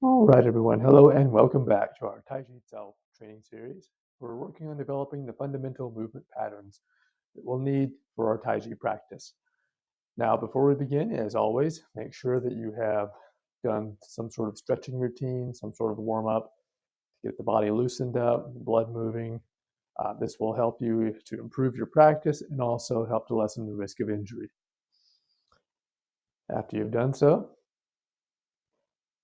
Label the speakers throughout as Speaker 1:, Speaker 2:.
Speaker 1: All right, everyone. Hello and welcome back to our Taiji Cao training series. We're working on developing the fundamental movement patterns that we'll need for our Taiji practice. Now, before we begin, as always, make sure that you have done some sort of stretching routine, some sort of warm-up to get the body loosened up, blood moving. This will help you to improve your practice and also help to lessen the risk of injury. After you've done so,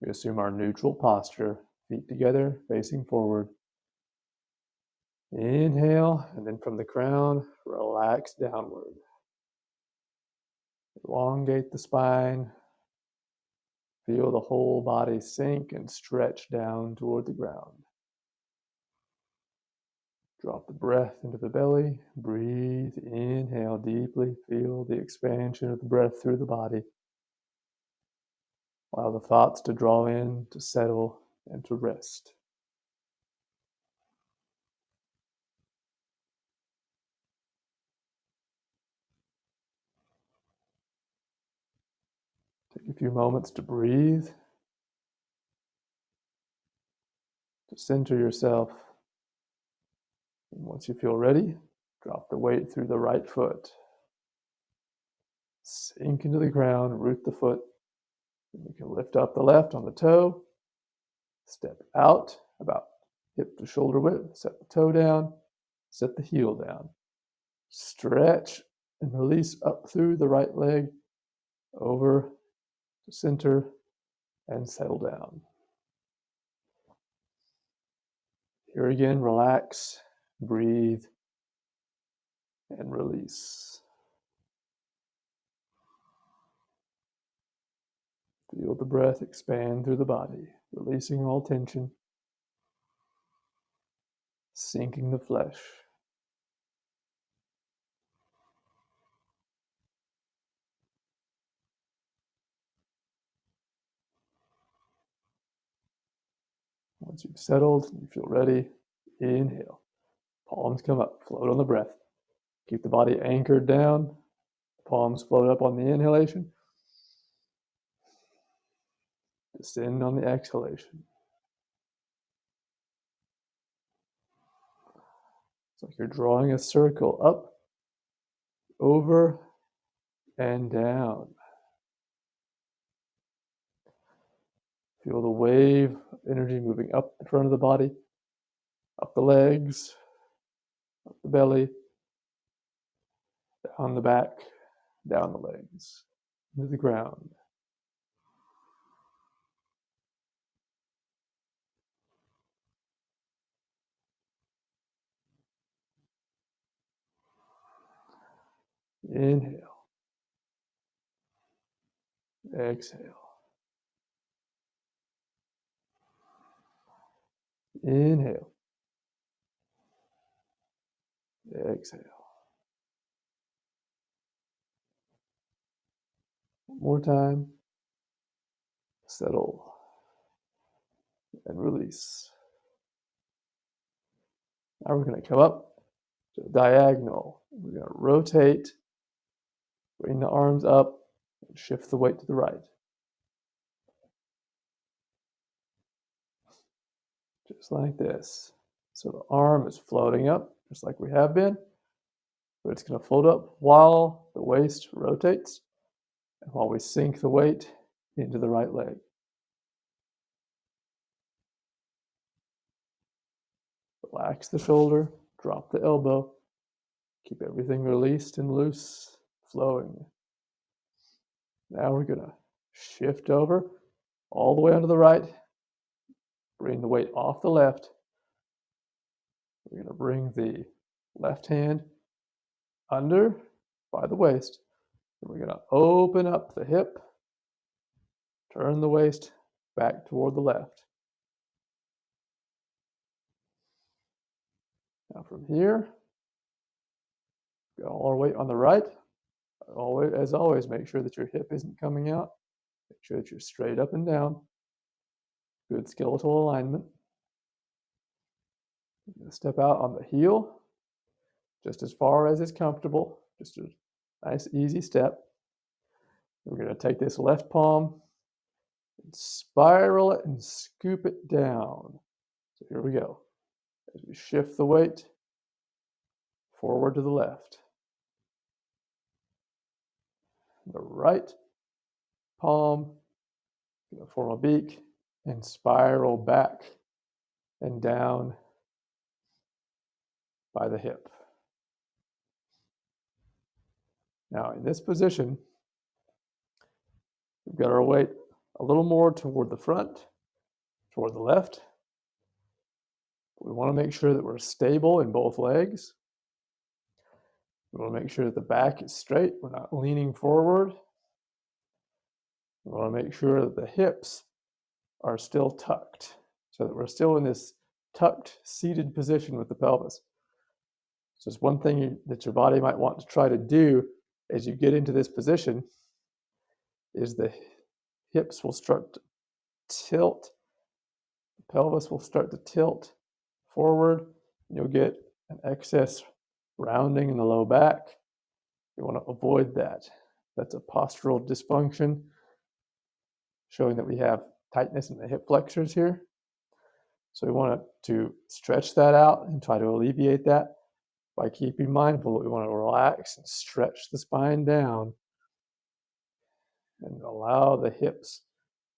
Speaker 1: we assume our neutral posture, feet together, facing forward. Inhale, and then from the crown, relax downward. Elongate the spine. Feel the whole body sink and stretch down toward the ground. Drop the breath into the belly. Breathe. Inhale deeply. Feel the expansion of the breath through the body. Allow the thoughts to draw in, to settle, and to rest. Take a few moments to breathe, to center yourself. And once you feel ready, drop the weight through the right foot. Sink into the ground, root the foot. And you can lift up the left on the toe, step out about hip to shoulder width, set the toe down, set the heel down. Stretch and release up through the right leg, over to center, and settle down. Here again, relax, breathe, and release. Feel the breath expand through the body, releasing all tension, sinking the flesh. Once you've settled and you feel ready, inhale. Palms come up, float on the breath. Keep the body anchored down. Palms float up on the inhalation. Descend on the exhalation. It's like you're drawing a circle up, over, and down. Feel the wave of energy moving up the front of the body, up the legs, up the belly, down the back, down the legs, into the ground. Inhale. Exhale. Inhale. Exhale. One more time. Settle and release. Now we're going to come up to the diagonal. We're going to rotate, bring the arms up, and shift the weight to the right. Just like this. So the arm is floating up, just like we have been, but it's going to float up while the waist rotates and while we sink the weight into the right leg. Relax the shoulder, drop the elbow, keep everything released and loose, flowing. Now we're going to shift over all the way onto the right, bring the weight off the left. We're going to bring the left hand under by the waist. And we're going to open up the hip, turn the waist back toward the left. Now from here, got all our weight on the right. As always, make sure that your hip isn't coming out. Make sure that you're straight up and down. Good skeletal alignment. Step out on the heel, just as far as is comfortable. Just a nice, easy step. We're going to take this left palm, spiral it and scoop it down. So here we go. As we shift the weight forward to the left. The right palm going to form a beak and spiral back and down by the hip. Now in this position, we've got our weight a little more toward the front, toward the left. We want to make sure that we're stable in both legs. We want to make sure that the back is straight. We're not leaning forward. We want to make sure that the hips are still tucked so that we're still in this tucked, seated position with the pelvis. So it's one thing that your body might want to try to do as you get into this position is the hips will start to tilt, the pelvis will start to tilt forward. You'll get an excess rounding in the low back. You want to avoid that. That's a postural dysfunction, showing that we have tightness in the hip flexors here. So we want to stretch that out and try to alleviate that by keeping mindful that we want to relax and stretch the spine down and allow the hips,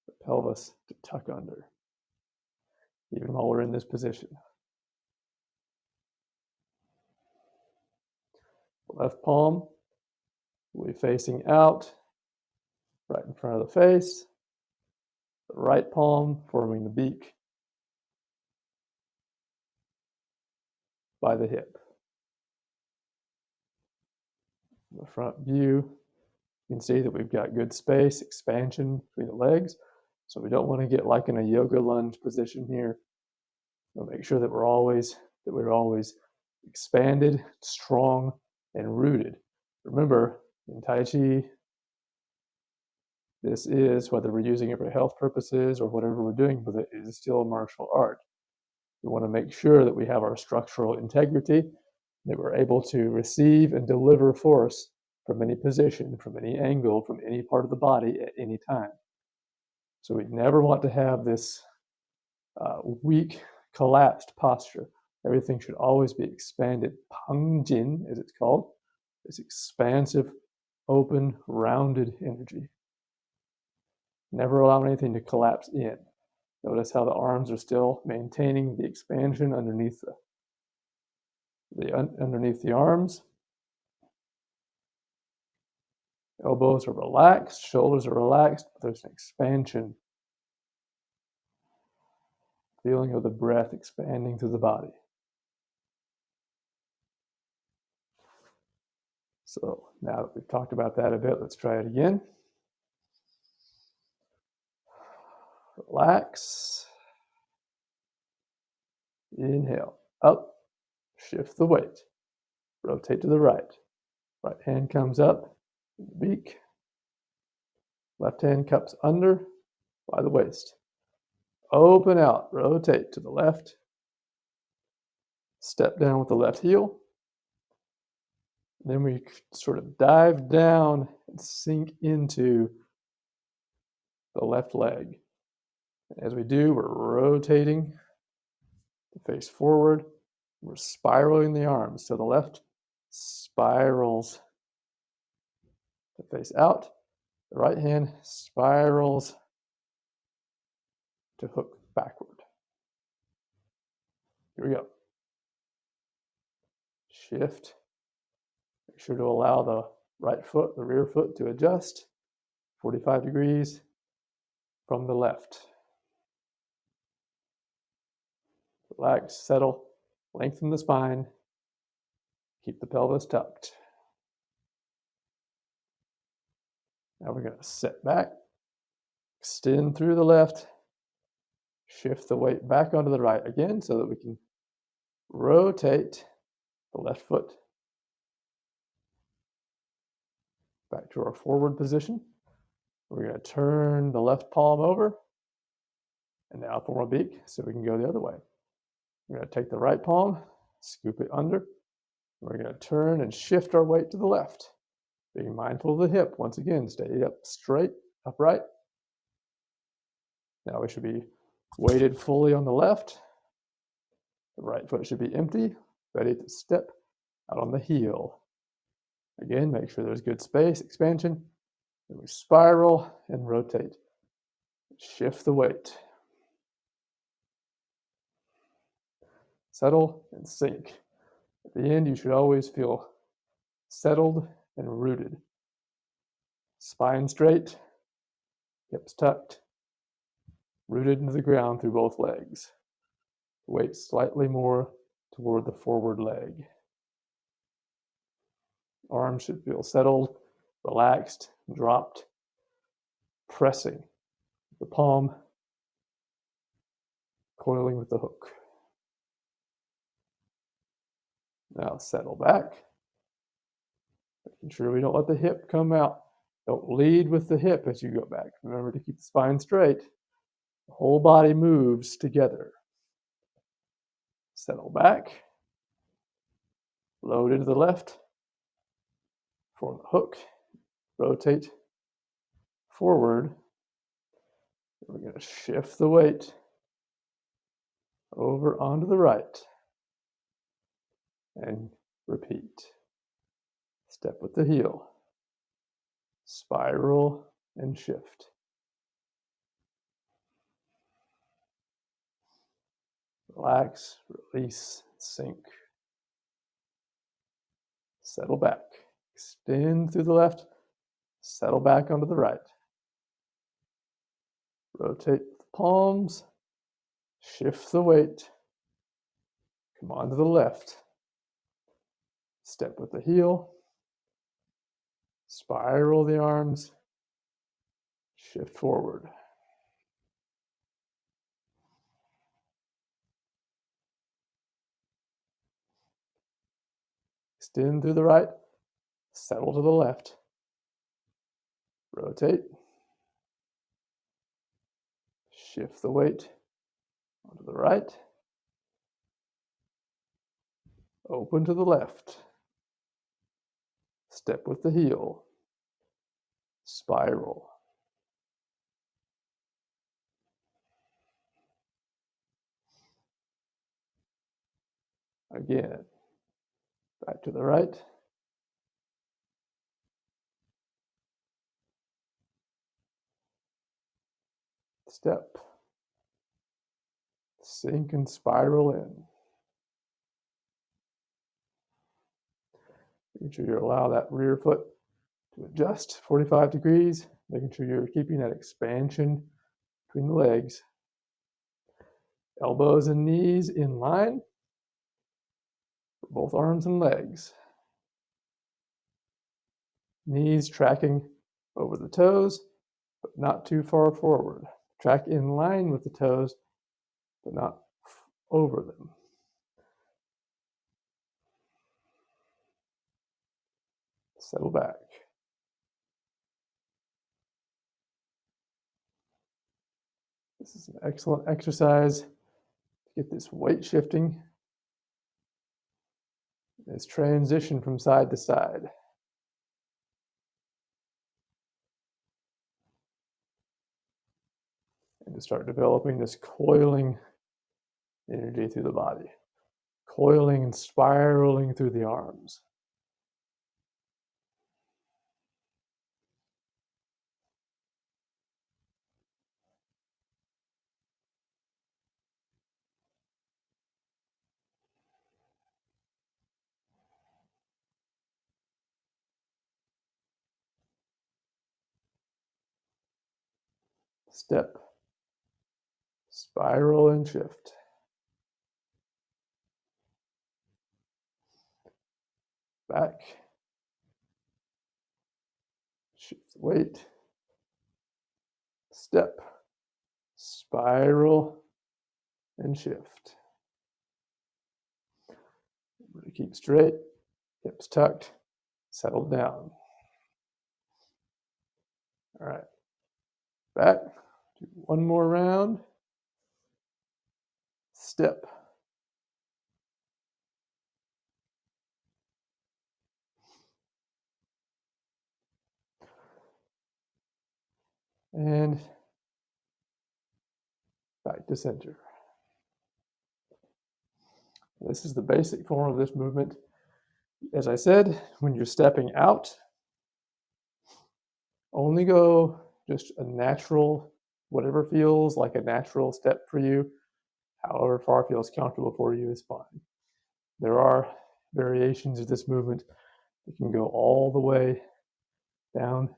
Speaker 1: the pelvis to tuck under, even while we're in this position. The left palm will be facing out, right in front of the face. The right palm forming the beak by the hip. The front view, you can see that we've got good space, expansion between the legs. So we don't want to get like in a yoga lunge position here. We'll make sure that we're always expanded, strong, and rooted. Remember, in Tai Chi, this is, whether we're using it for health purposes or whatever we're doing with it, is still a martial art. We want to make sure that we have our structural integrity, that we're able to receive and deliver force from any position, from any angle, from any part of the body at any time. So we never want to have this weak, collapsed posture. Everything should always be expanded. Pangjin, as it's called, this expansive, open, rounded energy. Never allow anything to collapse in. Notice how the arms are still maintaining the expansion underneath underneath the arms. Elbows are relaxed, shoulders are relaxed, but there's an expansion. Feeling of the breath expanding through the body. So now that we've talked about that a bit, let's try it again. Relax. Inhale, up, shift the weight. Rotate to the right. Right hand comes up, beak. Left hand cups under by the waist. Open out, rotate to the left. Step down with the left heel. Then we sort of dive down and sink into the left leg. As we do, we're rotating the face forward. We're spiraling the arms. So the left spirals the face out. The right hand spirals to hook backward. Here we go. Shift. Make sure to allow the right foot, the rear foot, to adjust 45 degrees from the left. Relax, settle, lengthen the spine, keep the pelvis tucked. Now we're going to sit back, extend through the left, shift the weight back onto the right again so that we can rotate the left foot back to our forward position. We're going to turn the left palm over and now form a beak so we can go the other way. We're going to take the right palm, scoop it under. We're going to turn and shift our weight to the left. Being mindful of the hip. Once again, stay up straight, upright. Now we should be weighted fully on the left. The right foot should be empty, ready to step out on the heel. Again, make sure there's good space, expansion. Then we spiral and rotate. Shift the weight. Settle and sink. At the end, you should always feel settled and rooted. Spine straight, hips tucked, rooted into the ground through both legs. Weight slightly more toward the forward leg. Arms should feel settled, relaxed, dropped, pressing the palm, coiling with the hook. Now settle back, making sure we don't let the hip come out. Don't lead with the hip as you go back. Remember to keep the spine straight. The whole body moves together. Settle back, load into the left, form the hook, rotate forward. We're going to shift the weight over onto the right and repeat. Step with the heel, spiral and shift. Relax, release, sink. Settle back, extend through the left, settle back onto the right. Rotate the palms, shift the weight, come onto the left. Step with the heel, spiral the arms, shift forward. Extend through the right, settle to the left. Rotate. Shift the weight onto the right. Open to the left. Step with the heel. Spiral. Again. Back to the right. Step. Sink and spiral in. Making sure you allow that rear foot to adjust 45 degrees, making sure you're keeping that expansion between the legs. Elbows and knees in line for both arms and legs. Knees tracking over the toes, but not too far forward. Track in line with the toes, but not over them. Settle back. This is an excellent exercise to get this weight shifting, this transition from side to side. And to start developing this coiling energy through the body, coiling and spiraling through the arms. Step, spiral and shift. Back, shift the weight, step, spiral and shift. Remember to keep straight, hips tucked, settle down. All right, back, do one more round, step. And back to center. This is the basic form of this movement. As I said, when you're stepping out, only go just a natural, whatever feels like a natural step for you, however far feels comfortable for you is fine. There are variations of this movement that can go all the way down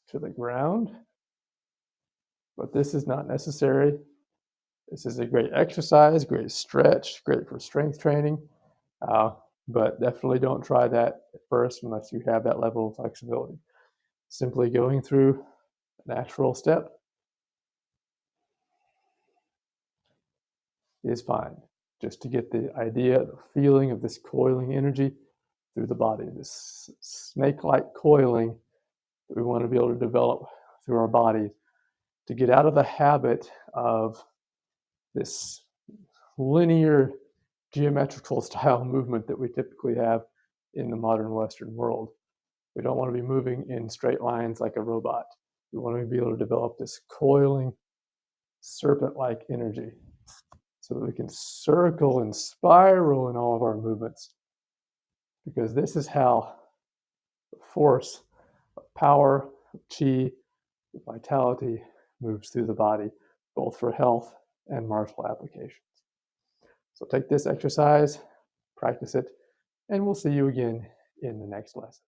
Speaker 1: to the ground, but this is not necessary. This is a great exercise, great stretch, great for strength training, but definitely don't try that at first unless you have that level of flexibility. Simply going through a natural step is fine, just to get the idea, the feeling of this coiling energy through the body, this snake-like coiling that we want to be able to develop through our body to get out of the habit of this linear geometrical style movement that we typically have in the modern Western world. We don't want to be moving in straight lines like a robot. We want to be able to develop this coiling, serpent-like energy so that we can circle and spiral in all of our movements. Because this is how the force, power, chi, vitality moves through the body, both for health and martial applications. So take this exercise, practice it, and we'll see you again in the next lesson.